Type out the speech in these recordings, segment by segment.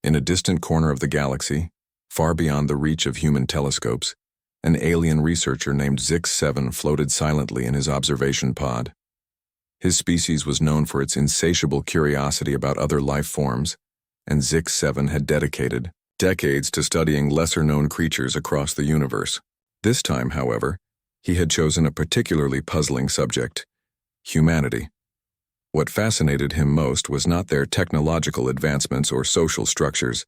In a distant corner of the galaxy, far beyond the reach of human telescopes, an alien researcher named Zix-7 floated silently in his observation pod. His species was known for its insatiable curiosity about other life forms, and Zix-7 had dedicated decades to studying lesser-known creatures across the universe. This time, however, he had chosen a particularly puzzling subject: humanity. What fascinated him most was not their technological advancements or social structures,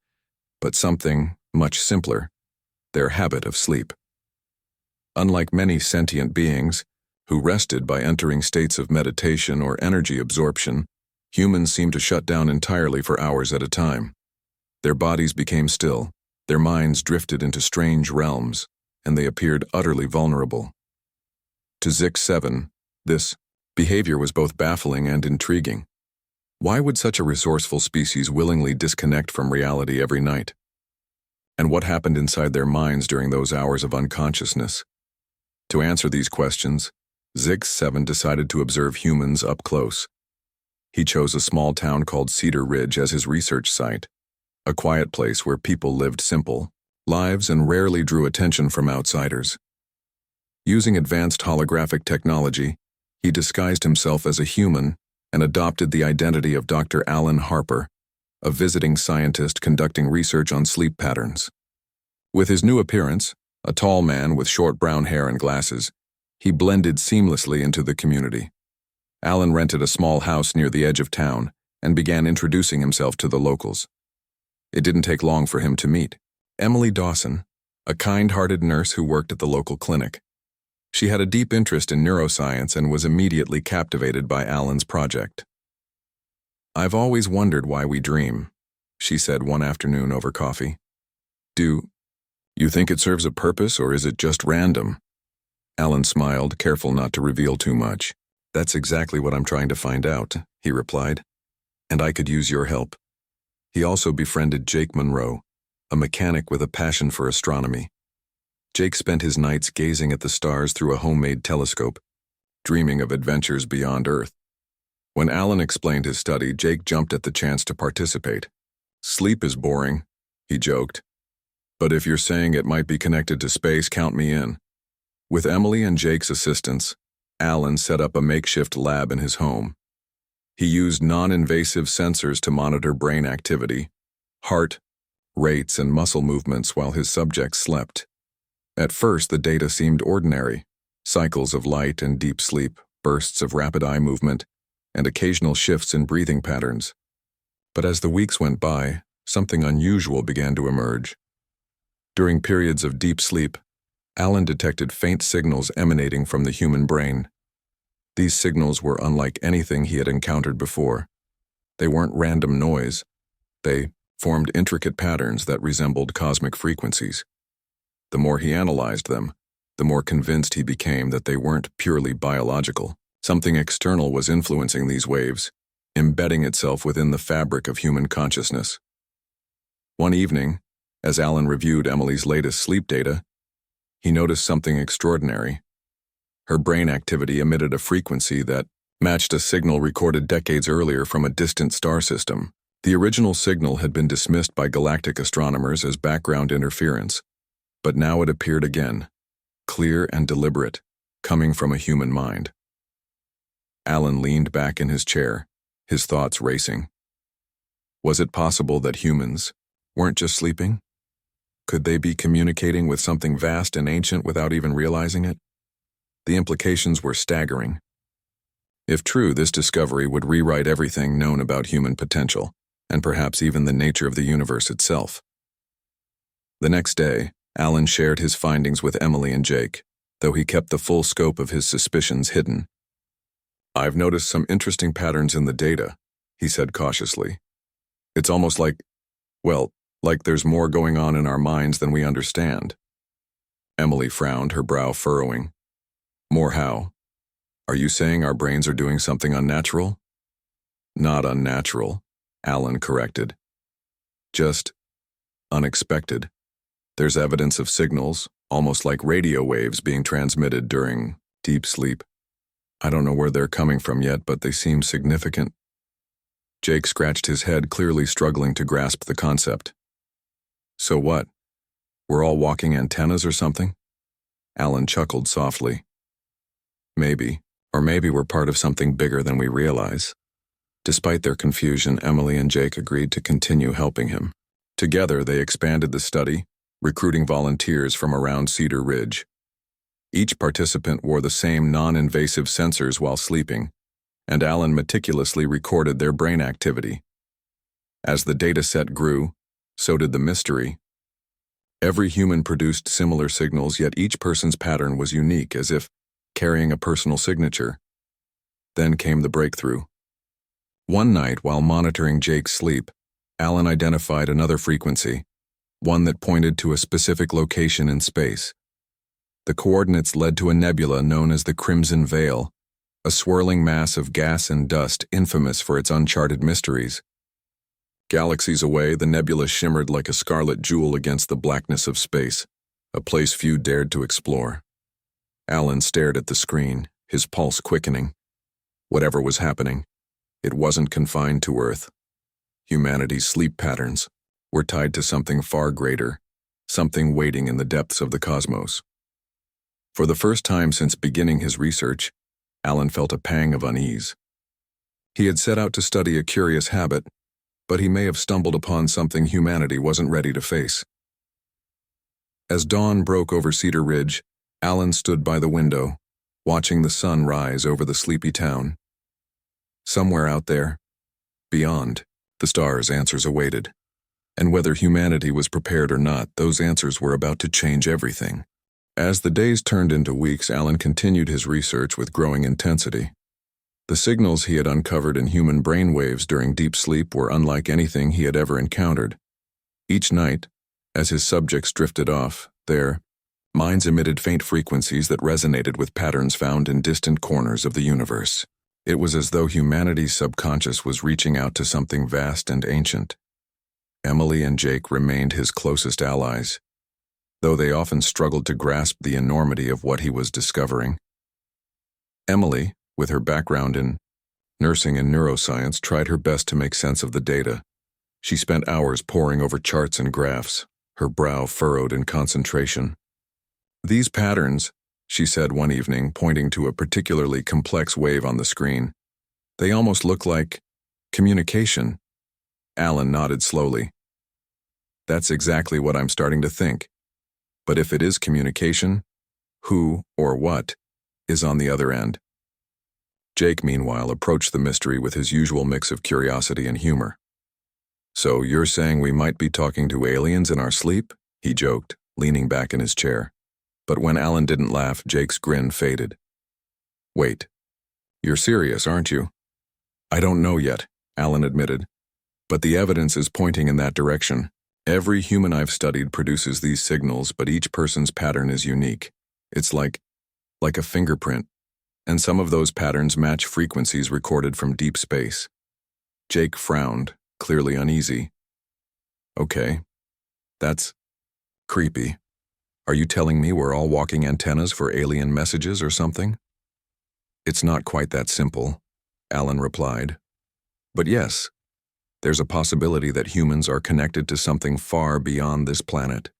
but something much simpler: their habit of sleep. Unlike many sentient beings, who rested by entering states of meditation or energy absorption, humans seemed to shut down entirely for hours at a time. Their bodies became still, their minds drifted into strange realms, and they appeared utterly vulnerable. To Zix-7, this behavior was both baffling and intriguing. Why would such a resourceful species willingly disconnect from reality every night? And what happened inside their minds during those hours of unconsciousness? To answer these questions, Zix-7 decided to observe humans up close. He chose a small town called Cedar Ridge as his research site, a quiet place where people lived simple lives and rarely drew attention from outsiders. Using advanced holographic technology, he disguised himself as a human and adopted the identity of Dr. Alan Harper, a visiting scientist conducting research on sleep patterns. With his new appearance, a tall man with short brown hair and glasses, he blended seamlessly into the community. Alan rented a small house near the edge of town and began introducing himself to the locals. It didn't take long for him to meet Emily Dawson, a kind-hearted nurse who worked at the local clinic. She had a deep interest in neuroscience and was immediately captivated by Alan's project. "I've always wondered why we dream," she said one afternoon over coffee. "Do you think it serves a purpose, or is it just random?" Alan smiled, careful not to reveal too much. "That's exactly what I'm trying to find out," he replied. "And I could use your help." He also befriended Jake Monroe, a mechanic with a passion for astronomy. Jake spent his nights gazing at the stars through a homemade telescope, dreaming of adventures beyond Earth. When Alan explained his study, Jake jumped at the chance to participate. "Sleep is boring," he joked. "But if you're saying it might be connected to space, count me in." With Emily and Jake's assistance, Alan set up a makeshift lab in his home. He used non-invasive sensors to monitor brain activity, heart rates, and muscle movements while his subjects slept. At first, the data seemed ordinary: cycles of light and deep sleep, bursts of rapid eye movement, and occasional shifts in breathing patterns. But as the weeks went by, something unusual began to emerge. During periods of deep sleep, Alan detected faint signals emanating from the human brain. These signals were unlike anything he had encountered before. They weren't random noise. They formed intricate patterns that resembled cosmic frequencies. The more he analyzed them, the more convinced he became that they weren't purely biological. Something external was influencing these waves, embedding itself within the fabric of human consciousness. One evening, as Alan reviewed Emily's latest sleep data, he noticed something extraordinary. Her brain activity emitted a frequency that matched a signal recorded decades earlier from a distant star system. The original signal had been dismissed by galactic astronomers as background interference, but now it appeared again, clear and deliberate, coming from a human mind. Alan leaned back in his chair, his thoughts racing. Was it possible that humans weren't just sleeping? Could they be communicating with something vast and ancient without even realizing it? The implications were staggering. If true, this discovery would rewrite everything known about human potential, and perhaps even the nature of the universe itself. The next day, Alan shared his findings with Emily and Jake, though he kept the full scope of his suspicions hidden. "I've noticed some interesting patterns in the data," he said cautiously. "It's almost like there's more going on in our minds than we understand." Emily frowned, her brow furrowing. "More how? Are you saying our brains are doing something unnatural?" "Not unnatural," Alan corrected. "Just unexpected. There's evidence of signals, almost like radio waves, being transmitted during deep sleep. I don't know where they're coming from yet, but they seem significant." Jake scratched his head, clearly struggling to grasp the concept. So what? We're all walking antennas or something? Alan chuckled softly. Maybe, or maybe we're part of something bigger than we realize. Despite their confusion, Emily and Jake agreed to continue helping him. Together, they expanded the study, recruiting volunteers from around Cedar Ridge. Each participant wore the same non-invasive sensors while sleeping, and Alan meticulously recorded their brain activity. As the data set grew, so did the mystery. Every human produced similar signals, yet each person's pattern was unique, as if carrying a personal signature. Then came the breakthrough. One night, while monitoring Jake's sleep, Alan identified another frequency, one that pointed to a specific location in space. The coordinates led to a nebula known as the Crimson Veil, a swirling mass of gas and dust infamous for its uncharted mysteries. Galaxies away, the nebula shimmered like a scarlet jewel against the blackness of space, a place few dared to explore. Alan stared at the screen, his pulse quickening. Whatever was happening, it wasn't confined to Earth. Humanity's sleep patterns were tied to something far greater, something waiting in the depths of the cosmos. For the first time since beginning his research, Alan felt a pang of unease. He had set out to study a curious habit, but he may have stumbled upon something humanity wasn't ready to face. As dawn broke over Cedar Ridge, Alan stood by the window, watching the sun rise over the sleepy town. Somewhere out there, beyond, the stars' answers awaited. And whether humanity was prepared or not, those answers were about to change everything. As the days turned into weeks, Alan continued his research with growing intensity. The signals he had uncovered in human brainwaves during deep sleep were unlike anything he had ever encountered. Each night, as his subjects drifted off, their minds emitted faint frequencies that resonated with patterns found in distant corners of the universe. It was as though humanity's subconscious was reaching out to something vast and ancient. Emily and Jake remained his closest allies, though they often struggled to grasp the enormity of what he was discovering. Emily, with her background in nursing and neuroscience, tried her best to make sense of the data. She spent hours poring over charts and graphs, her brow furrowed in concentration. "These patterns," she said one evening, pointing to a particularly complex wave on the screen, "they almost look like communication." Alan nodded slowly. "That's exactly what I'm starting to think. But if it is communication, who or what is on the other end?" Jake, meanwhile, approached the mystery with his usual mix of curiosity and humor. "So you're saying we might be talking to aliens in our sleep?" he joked, leaning back in his chair. But when Alan didn't laugh, Jake's grin faded. "Wait, you're serious, aren't you?" "I don't know yet," Alan admitted. "But the evidence is pointing in that direction. Every human I've studied produces these signals, but each person's pattern is unique. It's like a fingerprint, and some of those patterns match frequencies recorded from deep space." Jake frowned, clearly uneasy. "Okay, that's creepy. Are you telling me we're all walking antennas for alien messages or something?" "It's not quite that simple," Alan replied. "But yes, there's a possibility that humans are connected to something far beyond this planet.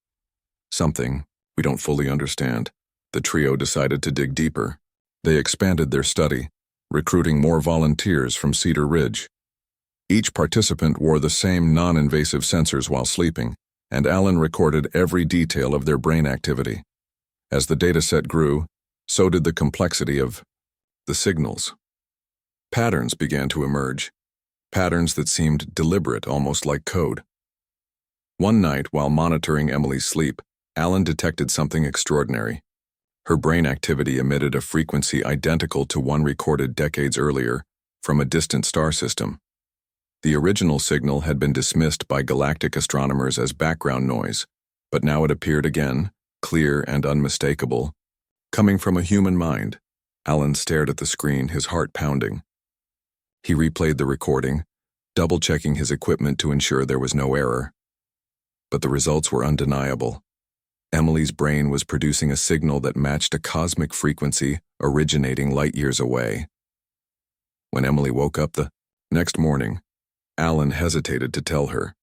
Something we don't fully understand." The trio decided to dig deeper. They expanded their study, recruiting more volunteers from Cedar Ridge. Each participant wore the same non-invasive sensors while sleeping, and Alan recorded every detail of their brain activity. As the dataset grew, so did the complexity of the signals. Patterns began to emerge, patterns that seemed deliberate, almost like code. One night, while monitoring Emily's sleep, Alan detected something extraordinary. Her brain activity emitted a frequency identical to one recorded decades earlier from a distant star system. The original signal had been dismissed by galactic astronomers as background noise, but now it appeared again, clear and unmistakable, coming from a human mind. Alan stared at the screen, his heart pounding. He replayed the recording, double-checking his equipment to ensure there was no error. But the results were undeniable. Emily's brain was producing a signal that matched a cosmic frequency originating light years away. When Emily woke up the next morning, Alan hesitated to tell her.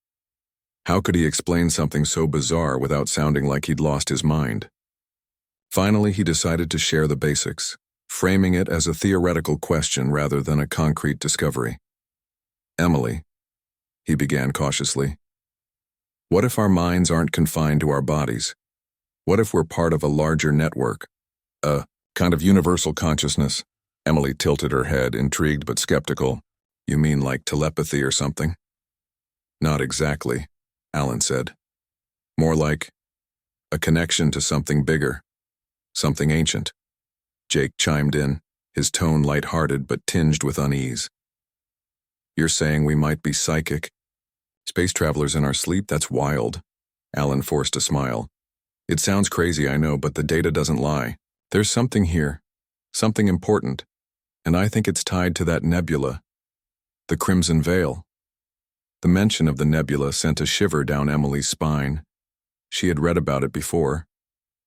How could he explain something so bizarre without sounding like he'd lost his mind? Finally, he decided to share the basics, framing it as a theoretical question rather than a concrete discovery. Emily, he began cautiously, what if our minds aren't confined to our bodies? What if we're part of a larger network? A kind of universal consciousness? Emily tilted her head, intrigued but skeptical. You mean like telepathy or something? Not exactly, Alan said. More like a connection to something bigger, something ancient. Jake chimed in, his tone light-hearted but tinged with unease. You're saying we might be psychic? Space travelers in our sleep? That's wild. Alan forced a smile. It sounds crazy, I know, but the data doesn't lie. There's something here, something important, and I think it's tied to that nebula, the Crimson Veil. The mention of the nebula sent a shiver down Emily's spine. She had read about it before,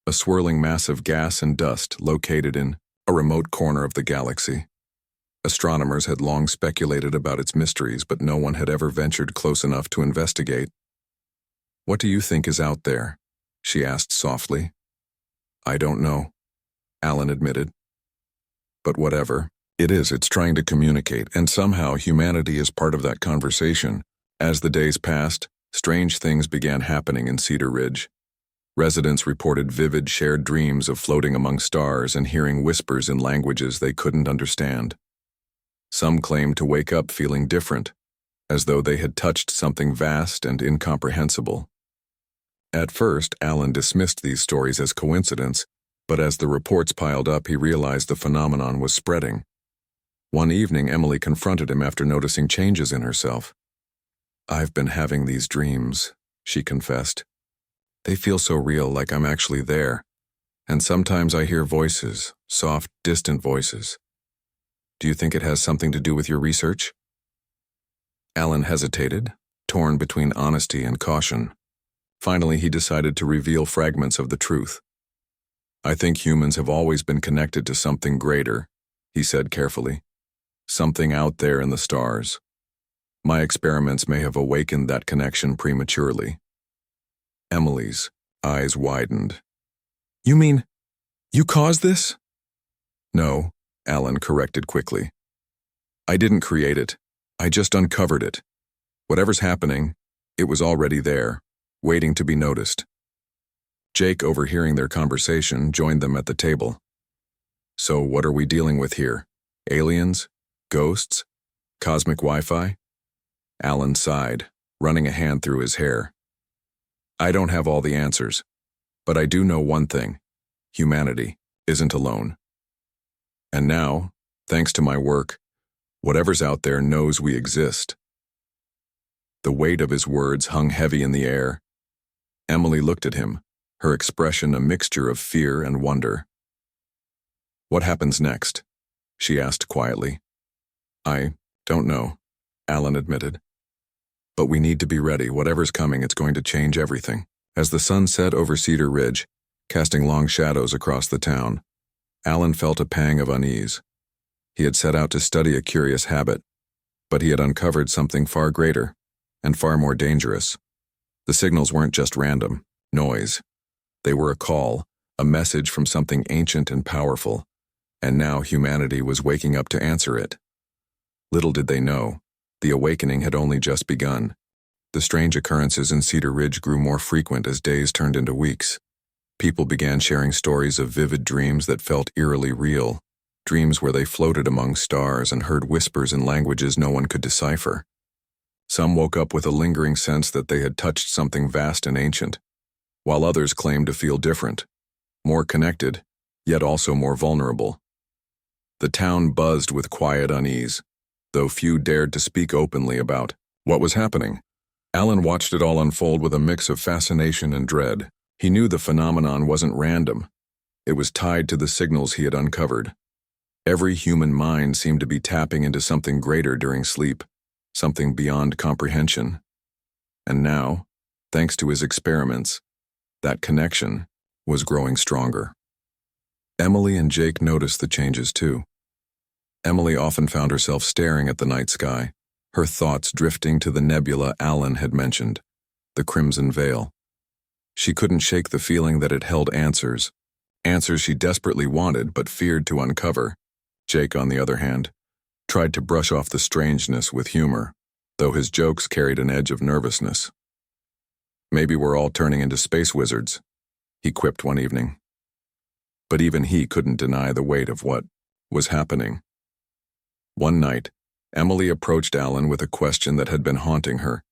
a swirling mass of gas and dust located in a remote corner of the galaxy. Astronomers had long speculated about its mysteries, but no one had ever ventured close enough to investigate. What do you think is out there? She asked softly. I don't know, Alan admitted. But whatever it is, it's trying to communicate, and somehow humanity is part of that conversation. As the days passed, strange things began happening in Cedar Ridge. Residents reported vivid shared dreams of floating among stars and hearing whispers in languages they couldn't understand. Some claimed to wake up feeling different, as though they had touched something vast and incomprehensible. At first, Alan dismissed these stories as coincidence, but as the reports piled up, he realized the phenomenon was spreading. One evening, Emily confronted him after noticing changes in herself. I've been having these dreams, she confessed. They feel so real, like I'm actually there. And sometimes I hear voices, soft, distant voices. Do you think it has something to do with your research? Alan hesitated, torn between honesty and caution. Finally, he decided to reveal fragments of the truth. I think humans have always been connected to something greater, he said carefully. Something out there in the stars. My experiments may have awakened that connection prematurely. Emily's eyes widened. You mean, you caused this? No, Alan corrected quickly. I didn't create it. I just uncovered it. Whatever's happening, it was already there, waiting to be noticed. Jake, overhearing their conversation, joined them at the table. So what are we dealing with here? Aliens? Ghosts? Cosmic Wi-Fi? Alan sighed, running a hand through his hair. I don't have all the answers, but I do know one thing. Humanity isn't alone. And now, thanks to my work, whatever's out there knows we exist. The weight of his words hung heavy in the air. Emily looked at him, her expression a mixture of fear and wonder. What happens next? She asked quietly. I don't know, Alan admitted. But we need to be ready. Whatever's coming, it's going to change everything. As the sun set over Cedar Ridge, casting long shadows across the town, Alan felt a pang of unease. He had set out to study a curious habit, but he had uncovered something far greater and far more dangerous. The signals weren't just random noise. They were a call, a message from something ancient and powerful, and now humanity was waking up to answer it. Little did they know, the awakening had only just begun. The strange occurrences in Cedar Ridge grew more frequent as days turned into weeks. People began sharing stories of vivid dreams that felt eerily real, dreams where they floated among stars and heard whispers in languages no one could decipher. Some woke up with a lingering sense that they had touched something vast and ancient, while others claimed to feel different, more connected, yet also more vulnerable. The town buzzed with quiet unease, though few dared to speak openly about what was happening. Alan watched it all unfold with a mix of fascination and dread. He knew the phenomenon wasn't random. It was tied to the signals he had uncovered. Every human mind seemed to be tapping into something greater during sleep, something beyond comprehension. And now, thanks to his experiments, that connection was growing stronger. Emily and Jake noticed the changes too. Emily often found herself staring at the night sky, her thoughts drifting to the nebula Alan had mentioned, the Crimson Veil. She couldn't shake the feeling that it held answers she desperately wanted but feared to uncover. Jake, on the other hand, tried to brush off the strangeness with humor, though his jokes carried an edge of nervousness. "Maybe we're all turning into space wizards," he quipped one evening. But even he couldn't deny the weight of what was happening. One night, Emily approached Alan with a question that had been haunting her.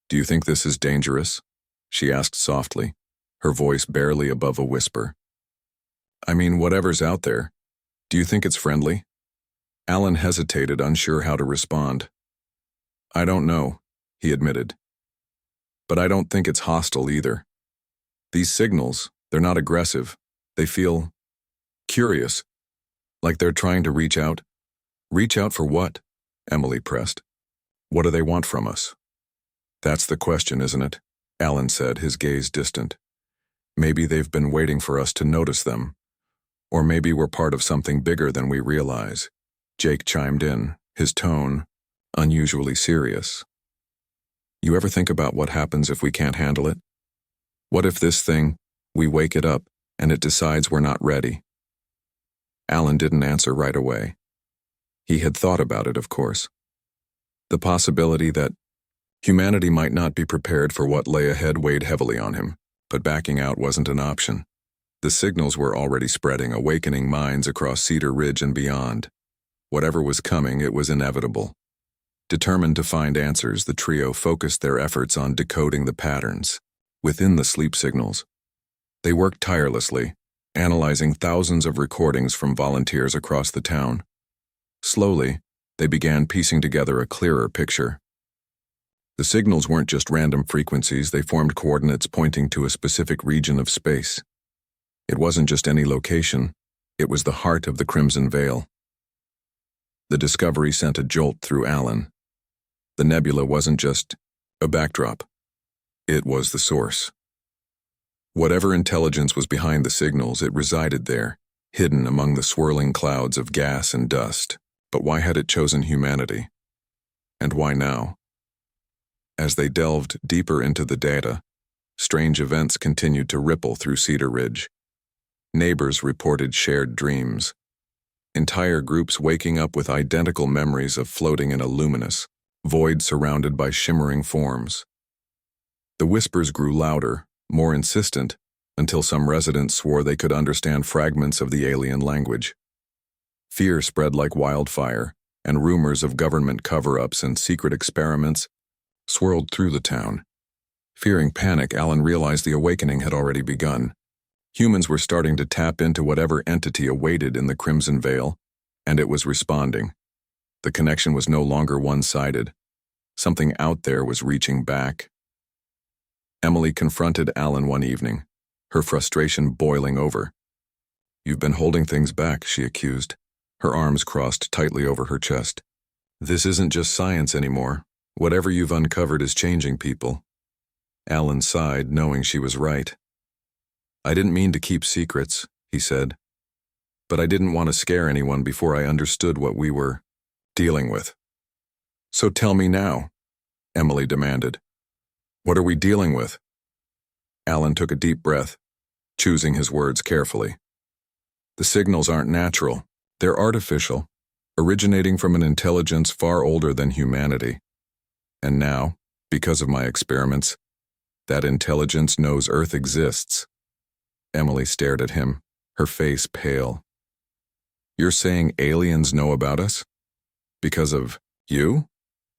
"Do you think this is dangerous?" she asked softly, her voice barely above a whisper. "I mean, whatever's out there, do you think it's friendly?" Alan hesitated, unsure how to respond. "I don't know," he admitted. "But I don't think it's hostile either. These signals, they're not aggressive. They feel curious, like they're trying to reach out." "Reach out for what?" Emily pressed. "What do they want from us?" "That's the question, isn't it?" Alan said, his gaze distant. "Maybe they've been waiting for us to notice them. Or maybe we're part of something bigger than we realize." Jake chimed in, his tone unusually serious. "You ever think about what happens if we can't handle it? What if this thing, we wake it up, and it decides we're not ready?" Alan didn't answer right away. He had thought about it, of course. The possibility that humanity might not be prepared for what lay ahead weighed heavily on him, but backing out wasn't an option. The signals were already spreading, awakening minds across Cedar Ridge and beyond. Whatever was coming, it was inevitable. Determined to find answers, the trio focused their efforts on decoding the patterns within the sleep signals. They worked tirelessly, analyzing thousands of recordings from volunteers across the town. Slowly, they began piecing together a clearer picture. The signals weren't just random frequencies, they formed coordinates pointing to a specific region of space. It wasn't just any location, it was the heart of the Crimson Veil. The discovery sent a jolt through Alan. The nebula wasn't just a backdrop. It was the source. Whatever intelligence was behind the signals, it resided there, hidden among the swirling clouds of gas and dust. But why had it chosen humanity? And why now? As they delved deeper into the data, strange events continued to ripple through Cedar Ridge. Neighbors reported shared dreams. Entire groups waking up with identical memories of floating in a luminous void surrounded by shimmering forms. The whispers grew louder, more insistent, until some residents swore they could understand fragments of the alien language. Fear spread like wildfire, and rumors of government cover-ups and secret experiments swirled through the town. Fearing panic, Alan realized the awakening had already begun. Humans were starting to tap into whatever entity awaited in the Crimson Veil, and it was responding. The connection was no longer one-sided. Something out there was reaching back. Emily confronted Alan one evening, her frustration boiling over. "You've been holding things back," she accused, her arms crossed tightly over her chest. "This isn't just science anymore. Whatever you've uncovered is changing people." Alan sighed, knowing she was right. "I didn't mean to keep secrets," he said. "But I didn't want to scare anyone before I understood what we were dealing with." "So tell me now," Emily demanded. "What are we dealing with?" Alan took a deep breath, choosing his words carefully. "The signals aren't natural. They're artificial, originating from an intelligence far older than humanity. And now, because of my experiments, that intelligence knows Earth exists." Emily stared at him, her face pale. "You're saying aliens know about us? Because of you?"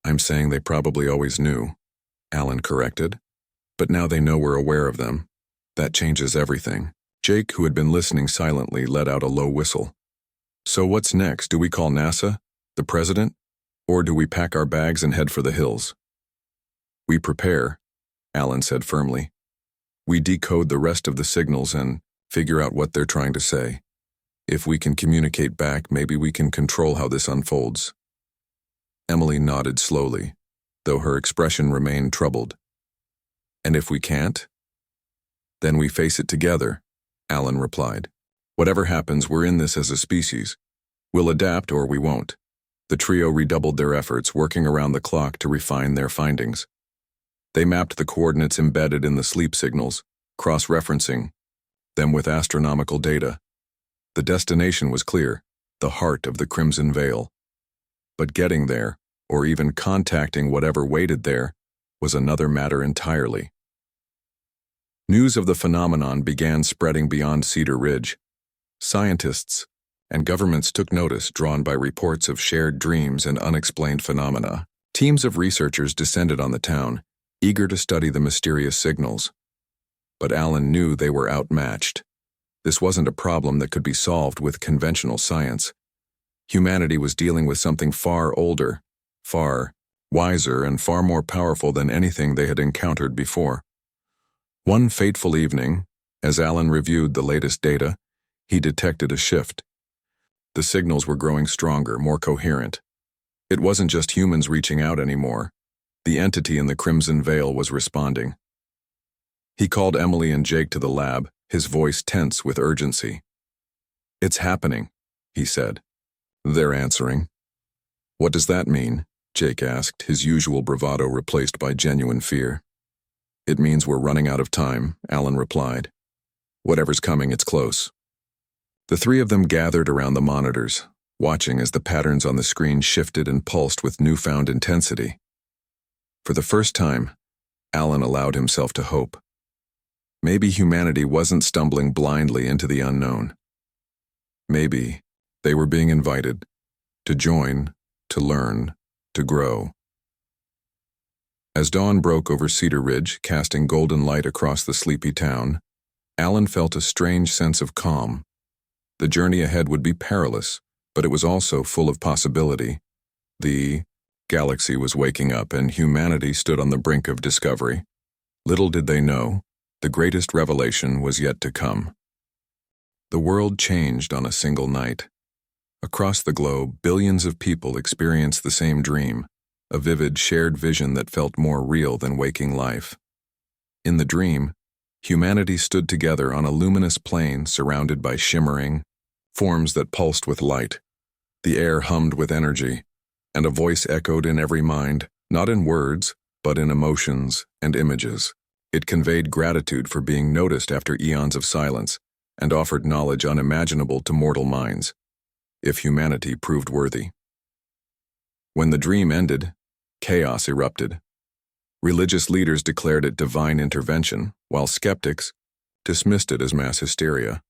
"I'm saying they probably always knew," Alan corrected. "But now they know we're aware of them. That changes everything." Jake, who had been listening silently, let out a low whistle. "So what's next? Do we call NASA? The president? Or do we pack our bags and head for the hills?" "We prepare," Alan said firmly. "We decode the rest of the signals and figure out what they're trying to say. If we can communicate back, maybe we can control how this unfolds." Emily nodded slowly, though her expression remained troubled. "And if we can't?" "Then we face it together," Alan replied. "Whatever happens, we're in this as a species. We'll adapt or we won't. The trio redoubled their efforts, working around the clock to refine their findings. They mapped the coordinates embedded in the sleep signals, cross-referencing them with astronomical data. The destination was clear, the heart of the Crimson Veil. But getting there, or even contacting whatever waited there, was another matter entirely. News of the phenomenon began spreading beyond Cedar Ridge. Scientists and governments took notice, drawn by reports of shared dreams and unexplained phenomena. Teams of researchers descended on the town, eager to study the mysterious signals. But Alan knew they were outmatched. This wasn't a problem that could be solved with conventional science. Humanity was dealing with something far older, far wiser, and far more powerful than anything they had encountered before. One fateful evening, as Alan reviewed the latest data, he detected a shift. The signals were growing stronger, more coherent. It wasn't just humans reaching out anymore. The entity in the Crimson Veil was responding. He called Emily and Jake to the lab, his voice tense with urgency. "It's happening," he said. "They're answering." "What does that mean?" Jake asked, his usual bravado replaced by genuine fear. "It means we're running out of time," Alan replied. "Whatever's coming, it's close." The three of them gathered around the monitors, watching as the patterns on the screen shifted and pulsed with newfound intensity. For the first time, Alan allowed himself to hope. Maybe humanity wasn't stumbling blindly into the unknown. Maybe they were being invited to join, to learn, to grow. As dawn broke over Cedar Ridge, casting golden light across the sleepy town, Alan felt a strange sense of calm. The journey ahead would be perilous, but it was also full of possibility. The galaxy was waking up, and humanity stood on the brink of discovery. Little did they know, the greatest revelation was yet to come. The world changed on a single night. Across the globe, billions of people experienced the same dream, a vivid, shared vision that felt more real than waking life. In the dream, humanity stood together on a luminous plain surrounded by shimmering forms that pulsed with light. The air hummed with energy, and a voice echoed in every mind, not in words, but in emotions and images. It conveyed gratitude for being noticed after eons of silence, and offered knowledge unimaginable to mortal minds, if humanity proved worthy. When the dream ended, chaos erupted. Religious leaders declared it divine intervention, while skeptics dismissed it as mass hysteria.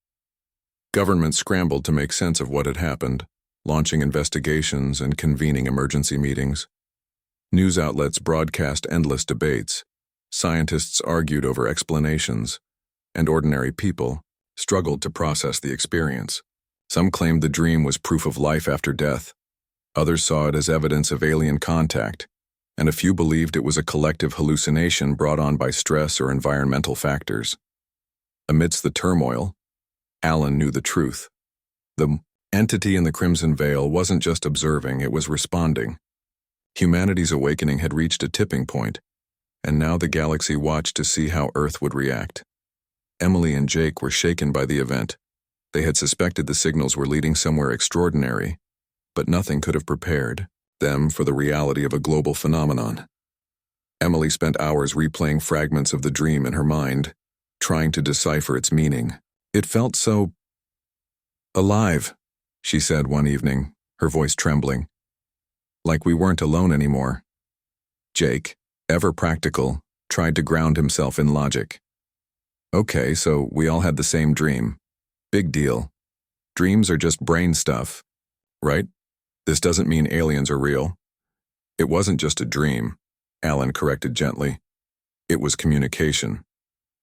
Governments scrambled to make sense of what had happened, launching investigations and convening emergency meetings. News outlets broadcast endless debates. Scientists argued over explanations, and ordinary people struggled to process the experience. Some claimed the dream was proof of life after death. Others saw it as evidence of alien contact, and a few believed it was a collective hallucination brought on by stress or environmental factors. Amidst the turmoil, Alan knew the truth. The entity in the Crimson Veil wasn't just observing, it was responding. Humanity's awakening had reached a tipping point, and now the galaxy watched to see how Earth would react. Emily and Jake were shaken by the event. They had suspected the signals were leading somewhere extraordinary, but nothing could have prepared them for the reality of a global phenomenon. Emily spent hours replaying fragments of the dream in her mind, trying to decipher its meaning. "It felt so alive," she said one evening, her voice trembling. "Like we weren't alone anymore." Jake, ever practical, tried to ground himself in logic. "Okay, so we all had the same dream. Big deal. Dreams are just brain stuff, right? This doesn't mean aliens are real." "It wasn't just a dream," Alan corrected gently. "It was communication.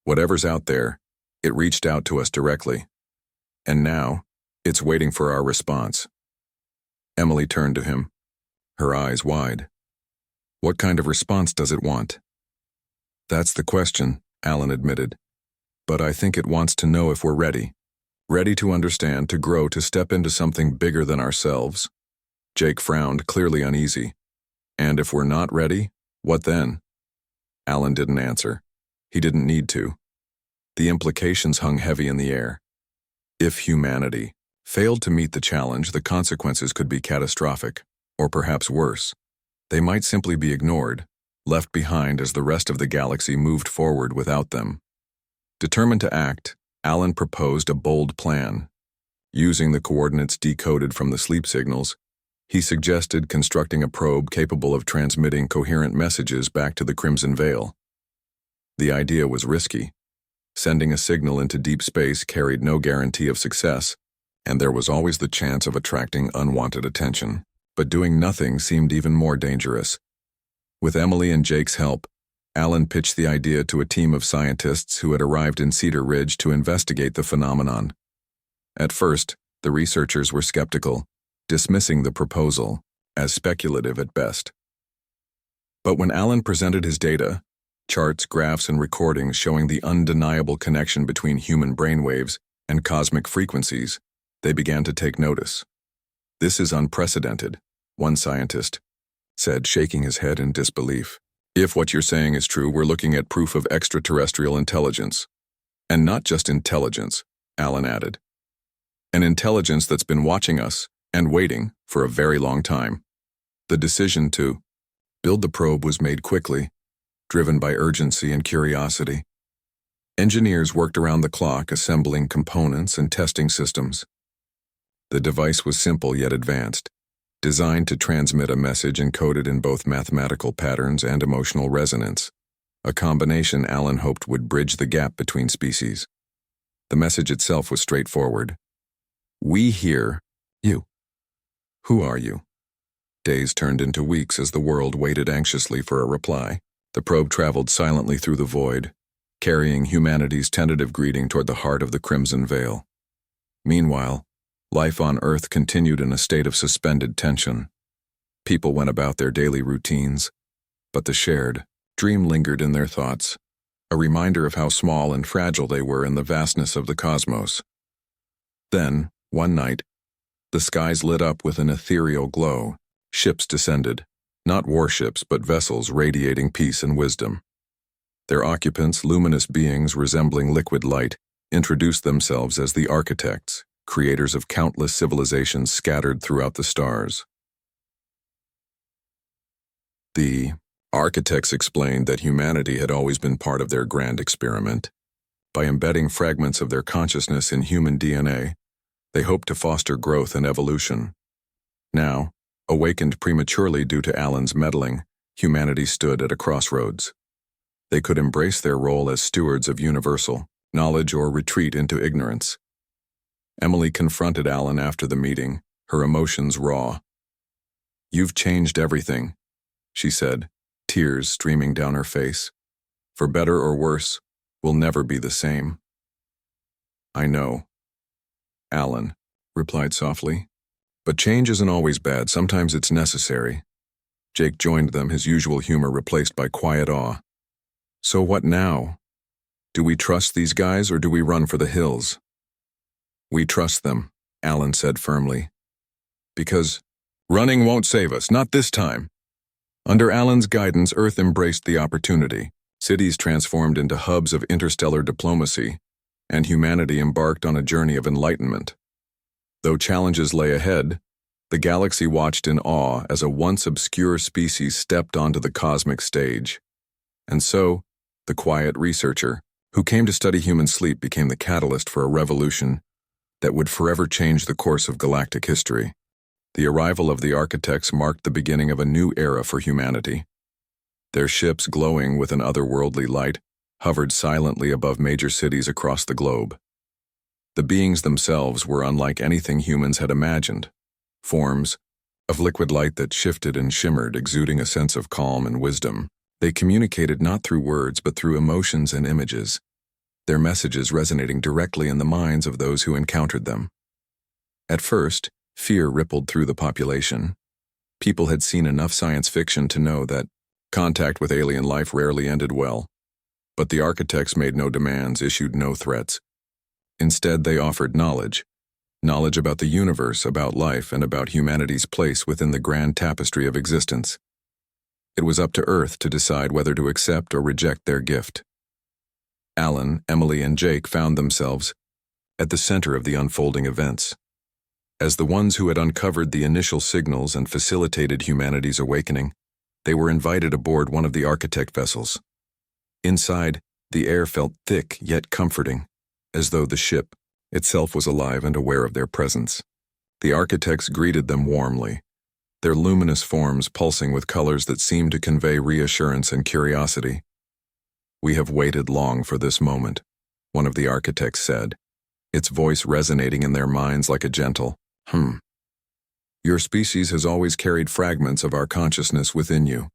Whatever's out there, it reached out to us directly. And now, it's waiting for our response." Emily turned to him, her eyes wide. "What kind of response does it want?" "That's the question," Alan admitted. "But I think it wants to know if we're ready. Ready to understand, to grow, to step into something bigger than ourselves." Jake frowned, clearly uneasy. "And if we're not ready, what then?" Alan didn't answer. He didn't need to. The implications hung heavy in the air. If humanity failed to meet the challenge, the consequences could be catastrophic. Or perhaps worse, they might simply be ignored, left behind as the rest of the galaxy moved forward without them. Determined to act, Alan proposed a bold plan. Using the coordinates decoded from the sleep signals, he suggested constructing a probe capable of transmitting coherent messages back to the Crimson Veil. The idea was risky. Sending a signal into deep space carried no guarantee of success, and there was always the chance of attracting unwanted attention. But doing nothing seemed even more dangerous. With Emily and Jake's help, Alan pitched the idea to a team of scientists who had arrived in Cedar Ridge to investigate the phenomenon. At first, the researchers were skeptical, dismissing the proposal as speculative at best. But when Alan presented his data, charts, graphs, and recordings showing the undeniable connection between human brainwaves and cosmic frequencies, they began to take notice. "This is unprecedented," one scientist said, shaking his head in disbelief. "If what you're saying is true, we're looking at proof of extraterrestrial intelligence. And not just intelligence," Alan added. "An intelligence that's been watching us and waiting for a very long time." The decision to build the probe was made quickly, driven by urgency and curiosity. Engineers worked around the clock assembling components and testing systems. The device was simple yet advanced, designed to transmit a message encoded in both mathematical patterns and emotional resonance, a combination Alan hoped would bridge the gap between species. The message itself was straightforward. "We hear you. Who are you?" Days turned into weeks as the world waited anxiously for a reply. The probe traveled silently through the void, carrying humanity's tentative greeting toward the heart of the Crimson Veil. Meanwhile, life on Earth continued in a state of suspended tension. People went about their daily routines, but the shared dream lingered in their thoughts, a reminder of how small and fragile they were in the vastness of the cosmos. Then, one night, the skies lit up with an ethereal glow. Ships descended, not warships but vessels radiating peace and wisdom. Their occupants, luminous beings resembling liquid light, introduced themselves as the architects, creators of countless civilizations scattered throughout the stars. The architects explained that humanity had always been part of their grand experiment. By embedding fragments of their consciousness in human DNA, they hoped to foster growth and evolution. Now, awakened prematurely due to Alan's meddling, humanity stood at a crossroads. They could embrace their role as stewards of universal knowledge or retreat into ignorance. Emily confronted Alan after the meeting, her emotions raw. "You've changed everything," she said, tears streaming down her face. "For better or worse, we'll never be the same." "I know," Alan replied softly. "But change isn't always bad, sometimes it's necessary." Jake joined them, his usual humor replaced by quiet awe. "So what now? Do we trust these guys or do we run for the hills?" "We trust them," Alan said firmly. "Because running won't save us, not this time." Under Alan's guidance, Earth embraced the opportunity. Cities transformed into hubs of interstellar diplomacy, and humanity embarked on a journey of enlightenment. Though challenges lay ahead, the galaxy watched in awe as a once obscure species stepped onto the cosmic stage. And so, the quiet researcher, who came to study human sleep, became the catalyst for a revolution that would forever change the course of galactic history. The arrival of the architects marked the beginning of a new era for humanity. Their ships, glowing with an otherworldly light, hovered silently above major cities across the globe. The beings themselves were unlike anything humans had imagined. Forms of liquid light that shifted and shimmered, exuding a sense of calm and wisdom. They communicated not through words but through emotions and images, their messages resonating directly in the minds of those who encountered them. At first, fear rippled through the population. People had seen enough science fiction to know that contact with alien life rarely ended well. But the architects made no demands, issued no threats. Instead, they offered knowledge about the universe, about life, and about humanity's place within the grand tapestry of existence. It was up to Earth to decide whether to accept or reject their gift. Alan, Emily, and Jake found themselves at the center of the unfolding events. As the ones who had uncovered the initial signals and facilitated humanity's awakening, they were invited aboard one of the architect vessels. Inside, the air felt thick yet comforting, as though the ship itself was alive and aware of their presence. The architects greeted them warmly, their luminous forms pulsing with colors that seemed to convey reassurance and curiosity. "We have waited long for this moment," one of the architects said, its voice resonating in their minds like a gentle, "Your species has always carried fragments of our consciousness within you.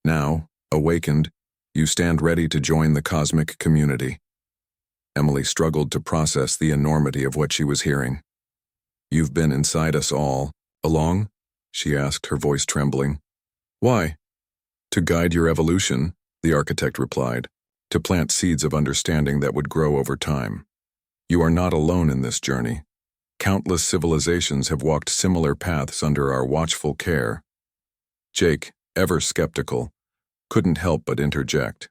Now, awakened, you stand ready to join the cosmic community." Emily struggled to process the enormity of what she was hearing. "You've been inside us all along?" she asked, her voice trembling. "Why?" "To guide your evolution," the architect replied, "to plant seeds of understanding that would grow over time. You are not alone in this journey. Countless civilizations have walked similar paths under our watchful care." Jake, ever skeptical, couldn't help but interject.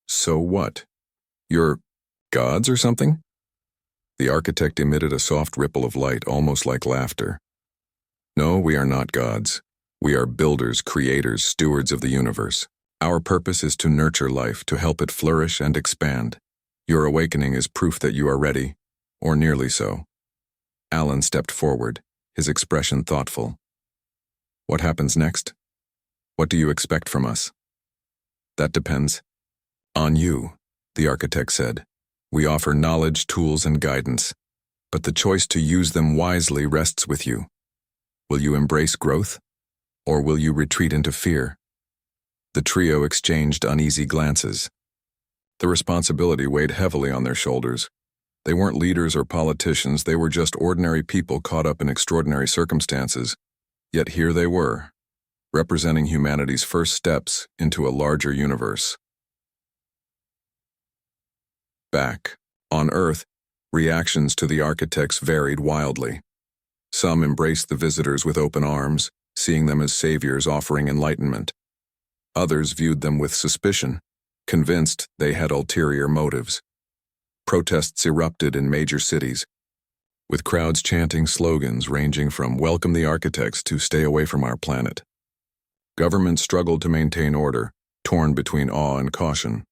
"So what? You're gods or something?" The architect emitted a soft ripple of light, almost like laughter. "No, we are not gods. We are builders, creators, stewards of the universe. Our purpose is to nurture life, to help it flourish and expand. Your awakening is proof that you are ready, or nearly so." Alan stepped forward, his expression thoughtful. "What happens next? What do you expect from us?" "That depends on you," the architect said. "We offer knowledge, tools, and guidance, but the choice to use them wisely rests with you. Will you embrace growth, or will you retreat into fear?" The trio exchanged uneasy glances. The responsibility weighed heavily on their shoulders. They weren't leaders or politicians, they were just ordinary people caught up in extraordinary circumstances. Yet here they were, representing humanity's first steps into a larger universe. Back on Earth, reactions to the architects varied wildly. Some embraced the visitors with open arms, seeing them as saviors offering enlightenment. Others viewed them with suspicion, convinced they had ulterior motives. Protests erupted in major cities, with crowds chanting slogans ranging from "Welcome the architects" to "Stay away from our planet." Governments struggled to maintain order, torn between awe and caution.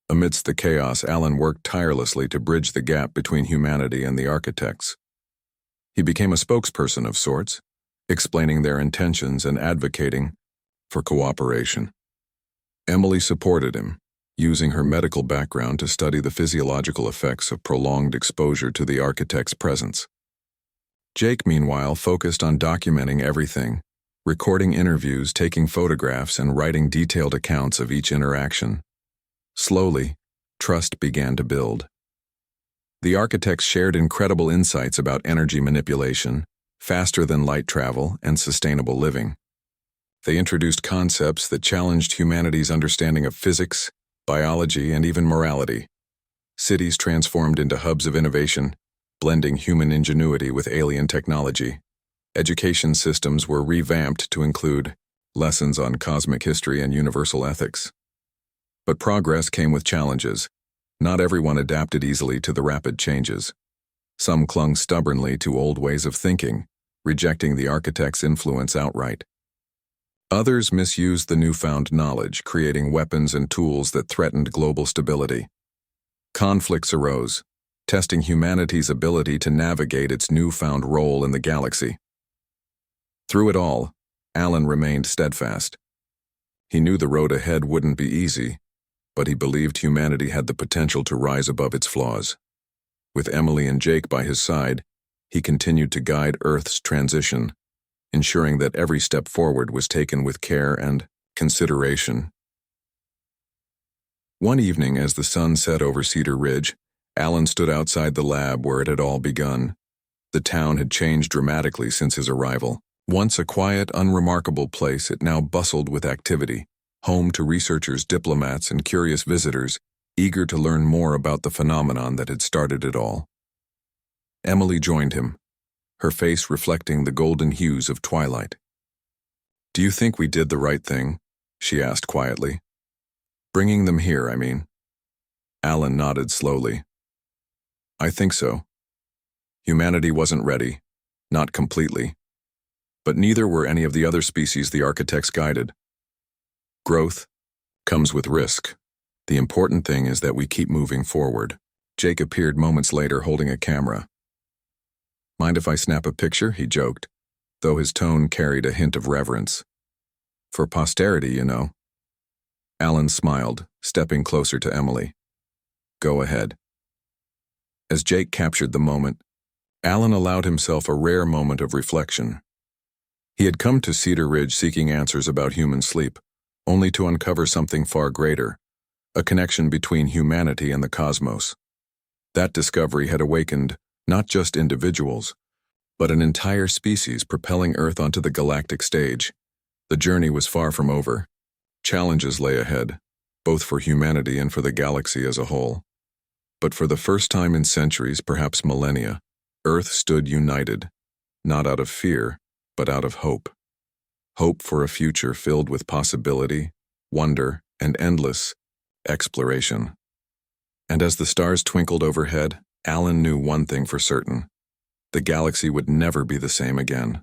Amidst the chaos, Alan worked tirelessly to bridge the gap between humanity and the architects. He became a spokesperson of sorts, explaining their intentions and advocating for cooperation. Emily supported him, using her medical background to study the physiological effects of prolonged exposure to the architect's presence. Jake, meanwhile, focused on documenting everything, recording interviews, taking photographs, and writing detailed accounts of each interaction. Slowly, trust began to build. The architects shared incredible insights about energy manipulation, faster-than-light travel, and sustainable living. They introduced concepts that challenged humanity's understanding of physics, biology, and even morality. Cities transformed into hubs of innovation, blending human ingenuity with alien technology. Education systems were revamped to include lessons on cosmic history and universal ethics. But progress came with challenges. Not everyone adapted easily to the rapid changes. Some clung stubbornly to old ways of thinking, rejecting the architect's influence outright. Others misused the newfound knowledge, creating weapons and tools that threatened global stability. Conflicts arose, testing humanity's ability to navigate its newfound role in the galaxy. Through it all, Alan remained steadfast. He knew the road ahead wouldn't be easy, but he believed humanity had the potential to rise above its flaws. With Emily and Jake by his side, he continued to guide Earth's transition, ensuring that every step forward was taken with care and consideration. One evening, as the sun set over Cedar Ridge, Alan stood outside the lab where it had all begun. The town had changed dramatically since his arrival. Once a quiet, unremarkable place, it now bustled with activity, home to researchers, diplomats, and curious visitors, eager to learn more about the phenomenon that had started it all. Emily joined him, her face reflecting the golden hues of twilight. "Do you think we did the right thing?" she asked quietly. "Bringing them here, I mean." Alan nodded slowly. "I think so. Humanity wasn't ready, Not completely. But neither were any of the other species the architects guided. Growth comes with risk. The important thing is that we keep moving forward. Jake appeared moments later holding a camera. Mind if I snap a picture? He joked, though his tone carried a hint of reverence. For posterity, you know. Alan smiled, stepping closer to Emily. Go ahead. As Jake captured the moment, Alan allowed himself a rare moment of reflection. He had come to Cedar Ridge seeking answers about human sleep, only to uncover something far greater, a connection between humanity and the cosmos. That discovery had awakened not just individuals, but an entire species propelling Earth onto the galactic stage. The journey was far from over. Challenges lay ahead, both for humanity and for the galaxy as a whole. But for the first time in centuries, perhaps millennia, Earth stood united, not out of fear, but out of hope. Hope for a future filled with possibility, wonder, and endless exploration. And as the stars twinkled overhead, Alan knew one thing for certain. The galaxy would never be the same again.